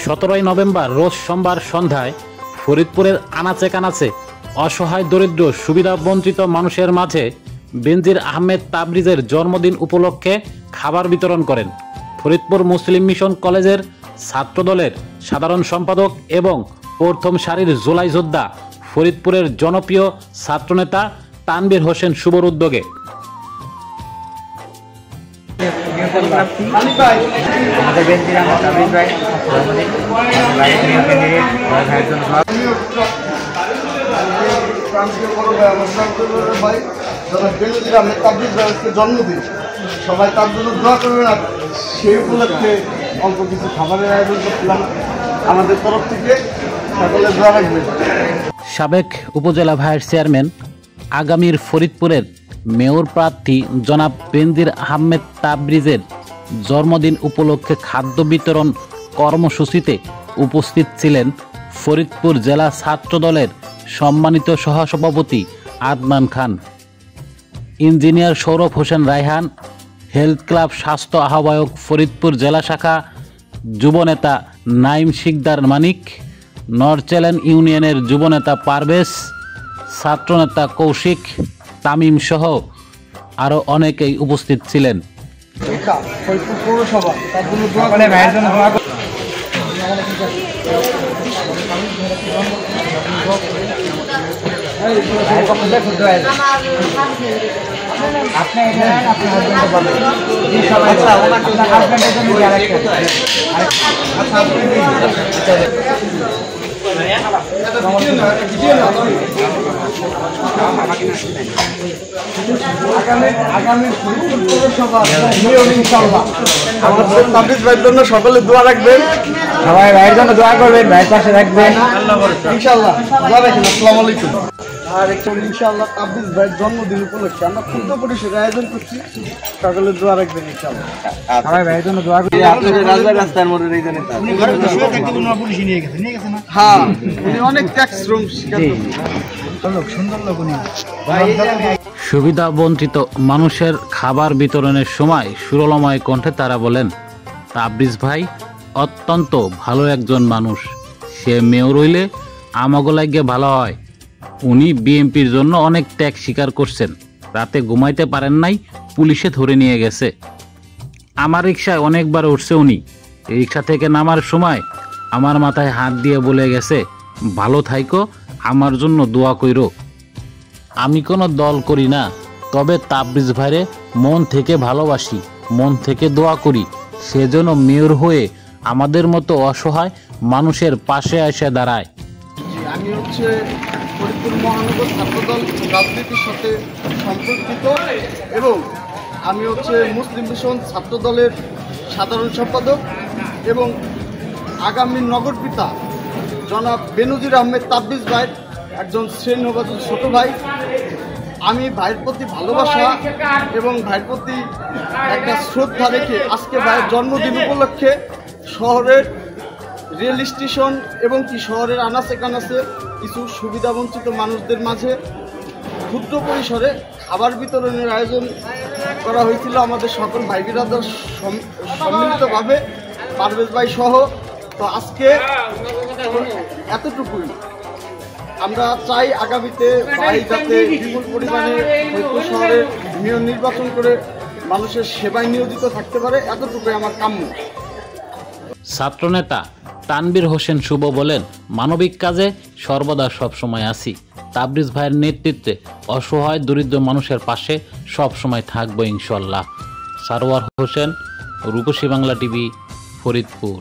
17 November রোজ সোমবার সন্ধ্যায় ফরিদপুরের আনাচে কানাচে অসহায় দরিদ্র সুবিধাবঞ্চিত মানুষের মাঝে বেনজির আহমেদ তাবরিজের জন্মদিন উপলক্ষে খাবার বিতরণ করেন ফরিদপুর মুসলিম মিশন কলেজের ছাত্রদলের সাধারণ সম্পাদক এবং প্রথম সারির জুলাই যোদ্ধা ফরিদপুরের জনপ্রিয় ছাত্রনেতা তানবীর হোসেন শুভর উদ্যোগে। জন্মদিন সবাই তার জন্য দোয়া করবেন। আর সেই উপলক্ষে অল্প কিছু খাবারের আয়োজন করছিলাম আমাদের তরফ থেকে, সকলে দোয়া রাখবেন। সাবেক উপজেলা ভাইস চেয়ারম্যান আগামীর ফরিদপুরের মেয়র প্রার্থী জনাব বেনজির আহমেদ তাবরিজের জন্মদিন উপলক্ষে খাদ্য বিতরণ কর্মসূচিতে উপস্থিত ছিলেন ফরিদপুর জেলা ছাত্রদলের সম্মানিত সহসভাপতি Adnan Khan, engineer Sourav Hossain Raihan, health club স্বাস্থ্য আহ্বায়ক ফরিদপুর জেলা শাখা যুবনেতা নাইম শিকদার মানিক, নরচেলেন ইউনিয়নের যুবনেতা পারভেজ, ছাত্রনেতা কৌশিক, তামিম সহ আরও অনেকেই উপস্থিত ছিলেন। সকলে দোয়া রাখবেন, সবাই ভাইয়ের জন্য দোয়া করবেন, ভাইয়ের পাশে রাখবেন ইনশাআল্লাহ। আসসালামু আলাইকুম। আর ইনশাআল্লাহ তাবরিজ ভাইয়ের জন্মদিন উপলক্ষে আমরা ক্ষুদ্র পরিসরে আয়োজন করছি, সকলে দোয়া রাখবেন ইনশাআল্লাহ। সবাই ভাইয়ের জন্য দোয়া করবেন। আপনাদের রাস্তার মধ্যে এই জানেন হ্যাঁ, উনি অনেক ট্যাক্স রুম সুবিধা বঞ্চিত মানুষের খাবার বিতরণের সময় সুরলময় কণ্ঠে তারা বলেন, তাবরিজ ভাই অত্যন্ত ভালো একজন মানুষ, সে মেয়র হইলে আমাগো লাগিয়ে ভালো হয়। উনি বিএনপির জন্য অনেক ত্যাগ স্বীকার করছেন, রাতে ঘুমাইতে পারেন নাই, পুলিশে ধরে নিয়ে গেছে। আমার রিক্সায় অনেকবার উঠছে উনি, রিক্সা থেকে নামার সময় আমার মাথায় হাত দিয়ে বলে গেছে, ভালো থাইকো, আমার জন্য দোয়া কইরো। আমি কোনো দল করি না, তবে তাবরিজ ভাইরে মন থেকে ভালোবাসি, মন থেকে দোয়া করি, সেজন্য মেয়র হয়ে আমাদের মতো অসহায় মানুষের পাশে এসে দাঁড়ায়। আমি হচ্ছে ফরিদপুর মহানগর ছাত্রদল রাজনীতির সাথে সম্পর্কিত এবং আমি হচ্ছে মুসলিম মিশন ছাত্রদলের সাধারণ সম্পাদক এবং আগামী নগরপিতা জনাব বেনজির আহমেদ তাবরিজ ভাই একজন শ্রেণীভাজন ছোট ভাই। আমি ভাইয়ের প্রতি ভালোবাসা এবং ভাইয়ের প্রতি একটা শ্রদ্ধা রেখে আজকে ভাইয়ের জন্মদিন উপলক্ষে শহরের রেল স্টেশন এবং কি শহরের আনাচে কানাচে কিছু সুবিধাবঞ্চিত মানুষদের মাঝে ক্ষুদ্র পরিসরে খাবার বিতরণের আয়োজন করা হয়েছিল আমাদের সকল ভাই বিরাদার সম্মিলিতভাবে, পারভেজ ভাই সহ। তো আজকে এতটুকুই, আমরা চাই আগামীতে ভাই যাতে বিপুল পরিমাণে ফরিদপুর শহরে মেয়র নির্বাচন করে মানুষের সেবায় নিয়োজিত থাকতে পারে, এতটুকুই আমার কাম্য। ছাত্রনেতা তানবীর হোসেন শুভ বলেন, মানবিক কাজে সর্বদা সবসময় আছি, তাবরিজ ভাইয়ের নেতৃত্বে অসহায় দরিদ্র মানুষের পাশে সবসময় থাকবো ইনশাল্লাহ। সারোয়ার হোসেন, রূপসী বাংলা টিভি, ফরিদপুর।